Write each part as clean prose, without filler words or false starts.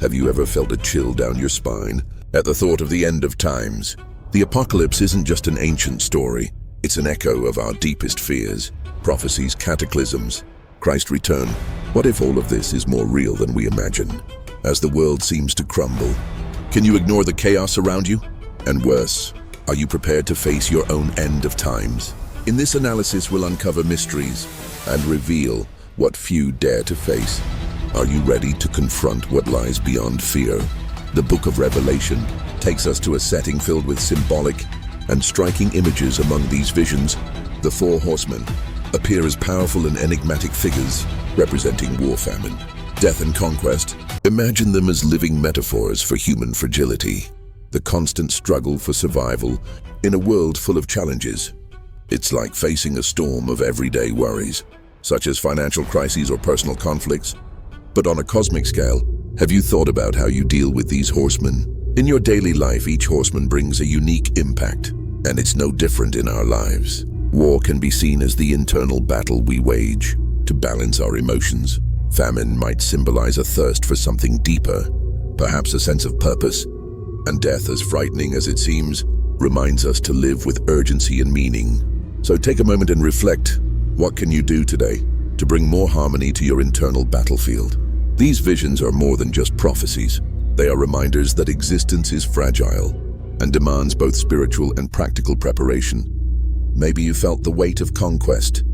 Have you ever felt a chill down your spine at the thought of the end of times? The apocalypse isn't just an ancient story. It's an echo of our deepest fears, prophecies, cataclysms, Christ's return. What if all of this is more real than we imagine? As the world seems to crumble, can you ignore the chaos around you? And worse, are you prepared to face your own end of times? In this analysis, we'll uncover mysteries and reveal what few dare to face. Are you ready to confront what lies beyond fear? The book of Revelation takes us to a setting filled with symbolic and striking images. Among these visions, the Four Horsemen appear as powerful and enigmatic figures representing war, famine, death, and conquest. Imagine them as living metaphors for human fragility, the constant struggle for survival in a world full of challenges. It's like facing a storm of everyday worries, such as financial crises or personal conflicts. But on a cosmic scale, have you thought about how you deal with these horsemen? In your daily life, each horseman brings a unique impact, and it's no different in our lives. War can be seen as the internal battle we wage to balance our emotions. Famine might symbolize a thirst for something deeper, perhaps a sense of purpose. And death, as frightening as it seems, reminds us to live with urgency and meaning. So take a moment and reflect. What can you do today to bring more harmony to your internal battlefield? These visions are more than just prophecies. They are reminders that existence is fragile and demands both spiritual and practical preparation. Maybe you felt the weight of conquest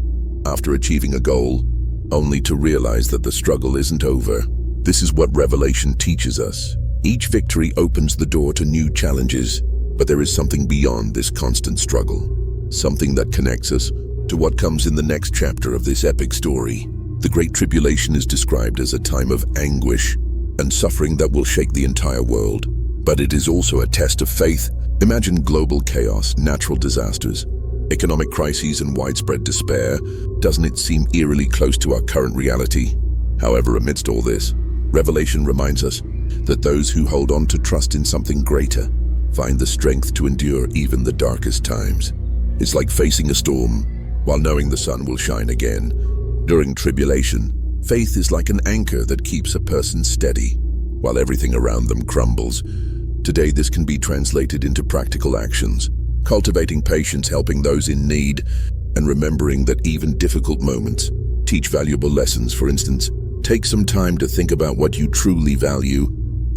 after achieving a goal, only to realize that the struggle isn't over. This is what Revelation teaches us. Each victory opens the door to new challenges, but there is something beyond this constant struggle, something that connects us to what comes in the next chapter of this epic story. The Great Tribulation is described as a time of anguish and suffering that will shake the entire world. But it is also a test of faith. Imagine global chaos, natural disasters, economic crises, and widespread despair. Doesn't it seem eerily close to our current reality? However, amidst all this, Revelation reminds us that those who hold on to trust in something greater find the strength to endure even the darkest times. It's like facing a storm while knowing the sun will shine again. During tribulation, faith is like an anchor that keeps a person steady while everything around them crumbles. Today, this can be translated into practical actions, cultivating patience, helping those in need, and remembering that even difficult moments teach valuable lessons. For instance, take some time to think about what you truly value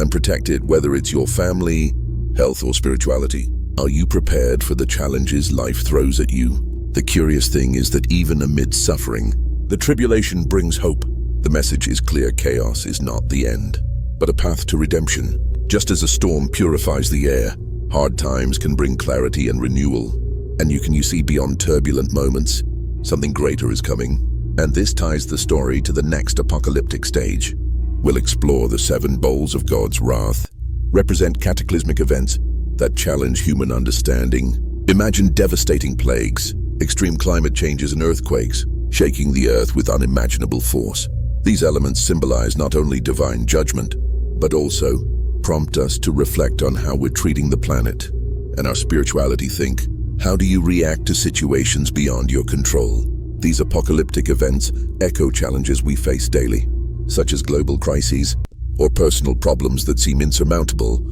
and protect it, whether it's your family, health, or spirituality. Are you prepared for the challenges life throws at you? The curious thing is that even amidst suffering, the tribulation brings hope. The message is clear: chaos is not the end, but a path to redemption. Just as a storm purifies the air, hard times can bring clarity and renewal. And you see beyond turbulent moments, something greater is coming. And this ties the story to the next apocalyptic stage. We'll explore the 7 bowls of God's wrath, represent cataclysmic events that challenge human understanding. Imagine devastating plagues, extreme climate changes, and earthquakes, shaking the earth with unimaginable force. These elements symbolize not only divine judgment, but also prompt us to reflect on how we're treating the planet and our spirituality. Think, how do you react to situations beyond your control? These apocalyptic events echo challenges we face daily, such as global crises or personal problems that seem insurmountable.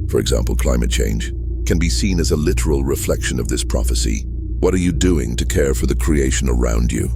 For example, climate change can be seen as a literal reflection of this prophecy. What are you doing to care for the creation around you?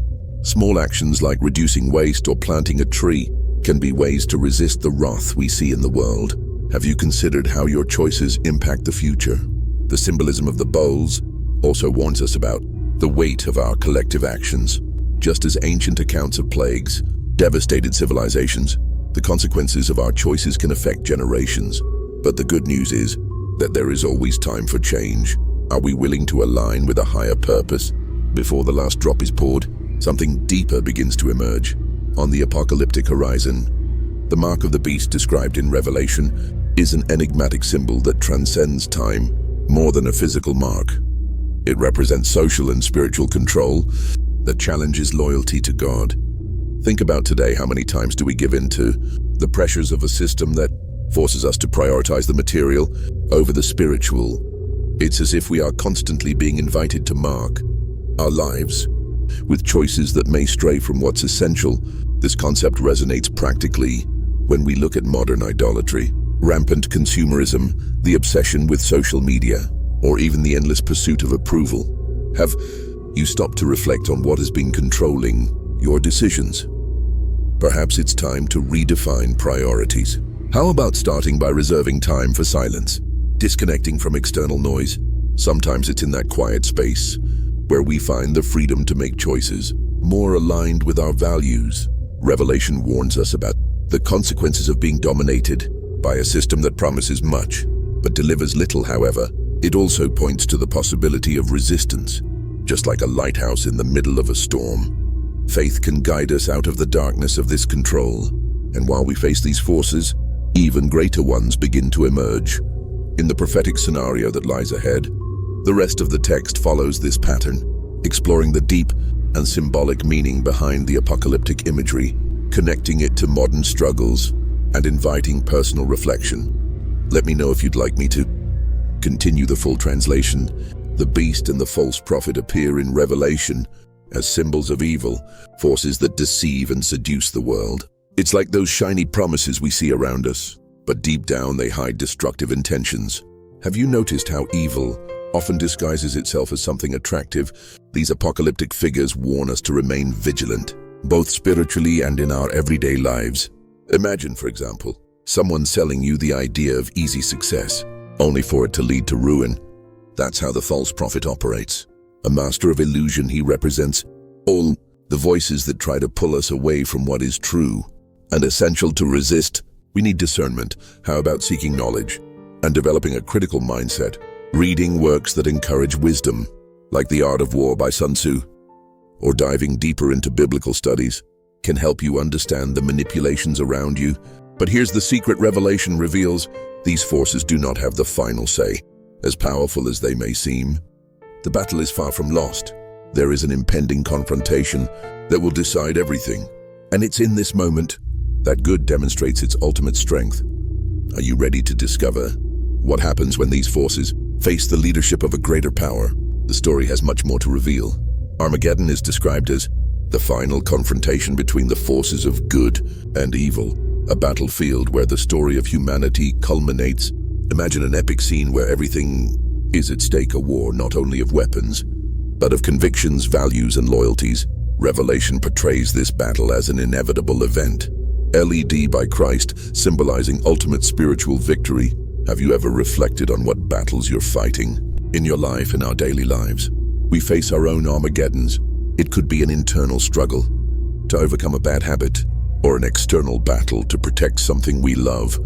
Small actions like reducing waste or planting a tree can be ways to resist the wrath we see in the world. Have you considered how your choices impact the future? The symbolism of the bowls also warns us about the weight of our collective actions. Just as ancient accounts of plagues devastated civilizations, the consequences of our choices can affect generations. But the good news is that there is always time for change. Are we willing to align with a higher purpose? Before the last drop is poured, something deeper begins to emerge. On the apocalyptic horizon, the mark of the beast described in Revelation is an enigmatic symbol that transcends time more than a physical mark. It represents social and spiritual control that challenges loyalty to God. Think about today, how many times do we give in to the pressures of a system that forces us to prioritize the material over the spiritual? It's as if we are constantly being invited to mark our lives with choices that may stray from what's essential. This concept resonates practically When we look at modern idolatry, rampant consumerism, the obsession with social media, or even the endless pursuit of approval, have you stopped to reflect on what has been controlling your decisions? Perhaps it's time to redefine priorities. How about starting by reserving time for silence, disconnecting from external noise? Sometimes it's in that quiet space where we find the freedom to make choices more aligned with our values. Revelation warns us about the consequences of being dominated by a system that promises much, but delivers little. However, it also points to the possibility of resistance. Just like a lighthouse in the middle of a storm, faith can guide us out of the darkness of this control. And while we face these forces, even greater ones begin to emerge. In the prophetic scenario that lies ahead, the rest of the text follows this pattern, exploring the deep and symbolic meaning behind the apocalyptic imagery, connecting it to modern struggles, and inviting personal reflection. Let me know if you'd like me to continue the full translation. The beast and the false prophet appear in Revelation as symbols of evil, forces that deceive and seduce the world. It's like those shiny promises we see around us, but deep down they hide destructive intentions. Have you noticed how evil often disguises itself as something attractive? These apocalyptic figures warn us to remain vigilant, both spiritually and in our everyday lives. Imagine, for example, someone selling you the idea of easy success, only for it to lead to ruin. That's how the false prophet operates. A master of illusion, he represents all the voices that try to pull us away from what is true. And essential to resist, we need discernment. How about seeking knowledge and developing a critical mindset? Reading works that encourage wisdom, like The Art of War by Sun Tzu, or diving deeper into biblical studies, can help you understand the manipulations around you. But here's the secret: Revelation reveals these forces do not have the final say. As powerful as they may seem, the battle is far from lost. There is an impending confrontation that will decide everything. And it's in this moment that good demonstrates its ultimate strength. Are you ready to discover what happens when these forces face the leadership of a greater power? The story has much more to reveal. Armageddon is described as the final confrontation between the forces of good and evil, a battlefield where the story of humanity culminates. Imagine an epic scene where everything is at stake, a war not only of weapons, but of convictions, values, and loyalties. Revelation portrays this battle as an inevitable event. LED by Christ, symbolizing ultimate spiritual victory. Have you ever reflected on what battles you're fighting in your life, in our daily lives? We face our own Armageddons. It could be an internal struggle to overcome a bad habit, or an external battle to protect something we love.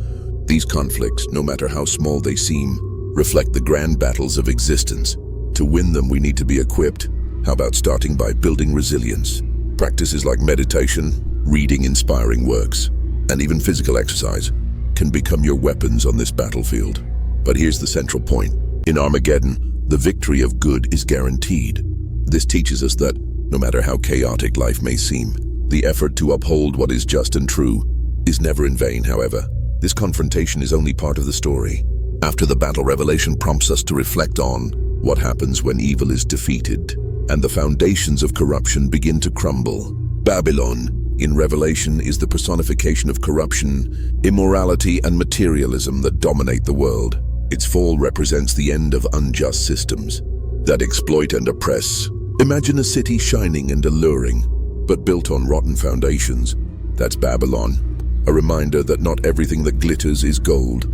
These conflicts, no matter how small they seem, reflect the grand battles of existence. To win them, we need to be equipped. How about starting by building resilience? Practices like meditation, reading inspiring works, and even physical exercise can become your weapons on this battlefield. But here's the central point. In Armageddon, the victory of good is guaranteed. This teaches us that, no matter how chaotic life may seem, the effort to uphold what is just and true is never in vain. However, this confrontation is only part of the story. After the battle, Revelation prompts us to reflect on what happens when evil is defeated and the foundations of corruption begin to crumble. Babylon, in Revelation, is the personification of corruption, immorality, and materialism that dominate the world. Its fall represents the end of unjust systems that exploit and oppress. Imagine a city shining and alluring, but built on rotten foundations. That's Babylon, a reminder that not everything that glitters is gold.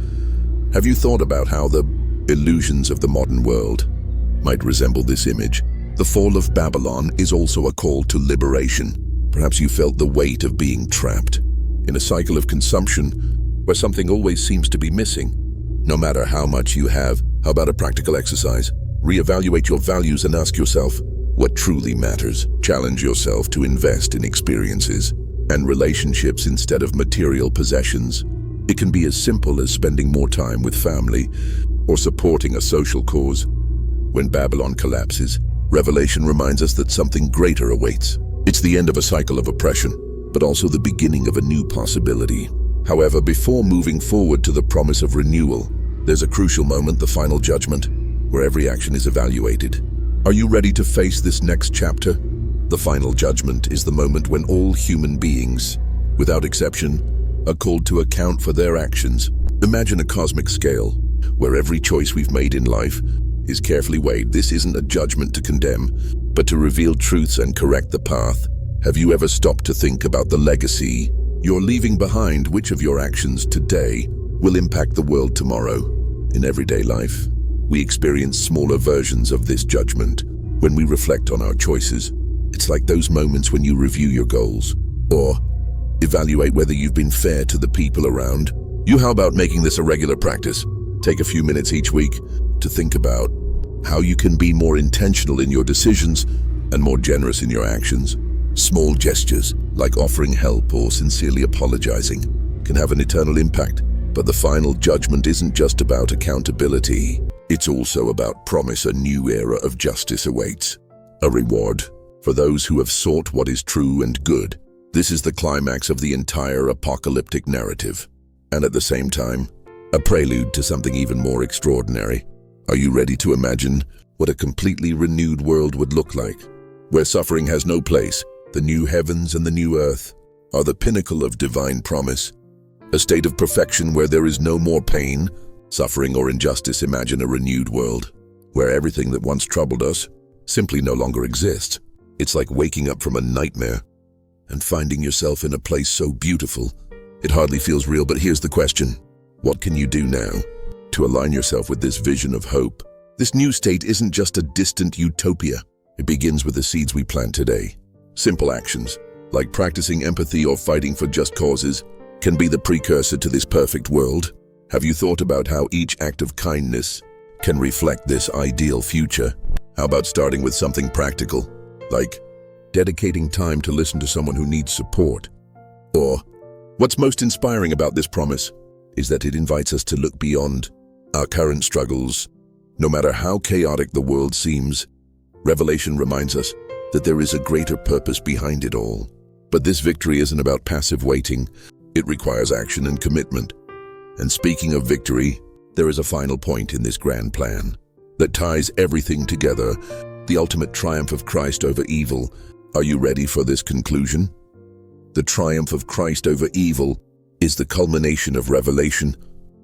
Have you thought about how the illusions of the modern world might resemble this image? The fall of Babylon is also a call to liberation. Perhaps you felt the weight of being trapped in a cycle of consumption where something always seems to be missing. No matter how much you have, how about a practical exercise? Reevaluate your values and ask yourself what truly matters. Challenge yourself to invest in experiences and relationships instead of material possessions. It can be as simple as spending more time with family or supporting a social cause. When Babylon collapses, Revelation reminds us that something greater awaits. It's the end of a cycle of oppression, but also the beginning of a new possibility. However, before moving forward to the promise of renewal, there's a crucial moment, the final judgment, where every action is evaluated. Are you ready to face this next chapter? The final judgment is the moment when all human beings, without exception, are called to account for their actions. Imagine a cosmic scale, where every choice we've made in life is carefully weighed. This isn't a judgment to condemn, but to reveal truths and correct the path. Have you ever stopped to think about the legacy you're leaving behind? Which of your actions today will impact the world tomorrow? In everyday life, we experience smaller versions of this judgment when we reflect on our choices. It's like those moments when you review your goals or evaluate whether you've been fair to the people around you. How about making this a regular practice? Take a few minutes each week to think about how you can be more intentional in your decisions and more generous in your actions. Small gestures, like offering help or sincerely apologizing, can have an eternal impact. But the final judgment isn't just about accountability. It's also about promise. A new era of justice awaits. A reward for those who have sought what is true and good. This is the climax of the entire apocalyptic narrative, and at the same time, a prelude to something even more extraordinary. Are you ready to imagine what a completely renewed world would look like, where suffering has no place? The new heavens and the new earth are the pinnacle of divine promise, a state of perfection where there is no more pain, suffering, or injustice. Imagine a renewed world where everything that once troubled us simply no longer exists. It's like waking up from a nightmare and finding yourself in a place so beautiful it hardly feels real. But here's the question: what can you do now to align yourself with this vision of hope? This new state isn't just a distant utopia. It begins with the seeds we plant today. Simple actions, like practicing empathy or fighting for just causes, can be the precursor to this perfect world. Have you thought about how each act of kindness can reflect this ideal future? How about starting with something practical, like dedicating time to listen to someone who needs support? Or, what's most inspiring about this promise is that it invites us to look beyond our current struggles. No matter how chaotic the world seems, Revelation reminds us that there is a greater purpose behind it all. But this victory isn't about passive waiting. It requires action and commitment. And speaking of victory, there is a final point in this grand plan that ties everything together: the ultimate triumph of Christ over evil. Are you ready for this conclusion? The triumph of Christ over evil is the culmination of Revelation,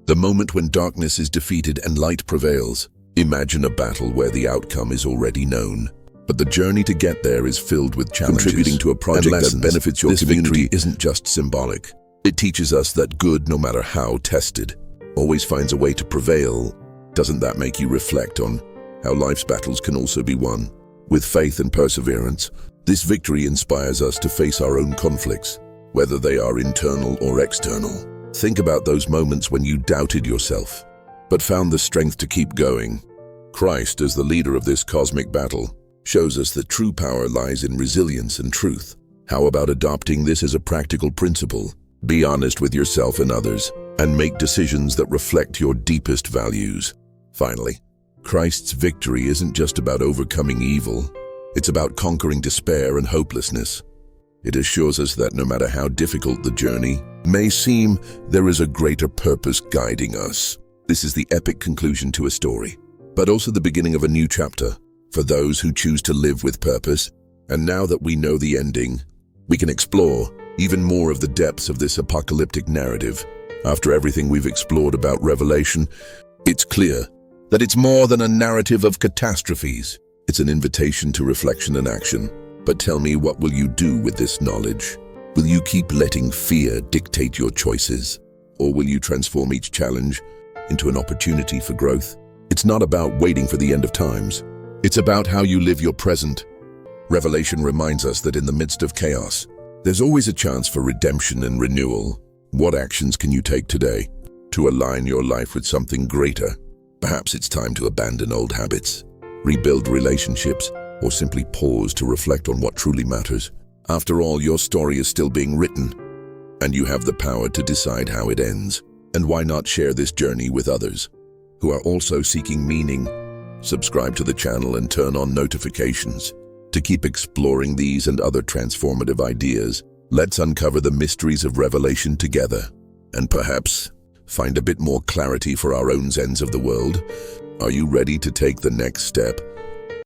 the moment when darkness is defeated and light prevails. Imagine a battle where the outcome is already known, but the journey to get there is filled with challenges. Contributing to a project that benefits your community isn't just symbolic. It teaches us that good, no matter how tested, always finds a way to prevail. Doesn't that make you reflect on how life's battles can also be won with faith and perseverance? This victory inspires us to face our own conflicts, whether they are internal or external. Think about those moments when you doubted yourself, but found the strength to keep going. Christ, as the leader of this cosmic battle, shows us that true power lies in resilience and truth. How about adopting this as a practical principle? Be honest with yourself and others, and make decisions that reflect your deepest values. Finally, Christ's victory isn't just about overcoming evil. It's about conquering despair and hopelessness. It assures us that no matter how difficult the journey may seem, there is a greater purpose guiding us. This is the epic conclusion to a story, but also the beginning of a new chapter for those who choose to live with purpose. And now that we know the ending, we can explore even more of the depths of this apocalyptic narrative. After everything we've explored about Revelation, it's clear that it's more than a narrative of catastrophes. It's an invitation to reflection and action. But tell me, what will you do with this knowledge? Will you keep letting fear dictate your choices? Or will you transform each challenge into an opportunity for growth? It's not about waiting for the end of times. It's about how you live your present. Revelation reminds us that in the midst of chaos, there's always a chance for redemption and renewal. What actions can you take today to align your life with something greater? Perhaps it's time to abandon old habits, rebuild relationships, or simply pause to reflect on what truly matters. After all, your story is still being written, and you have the power to decide how it ends. And why not share this journey with others who are also seeking meaning? Subscribe to the channel and turn on notifications to keep exploring these and other transformative ideas. Let's uncover the mysteries of Revelation together, and perhaps find a bit more clarity for our own ends of the world. Are you ready to take the next step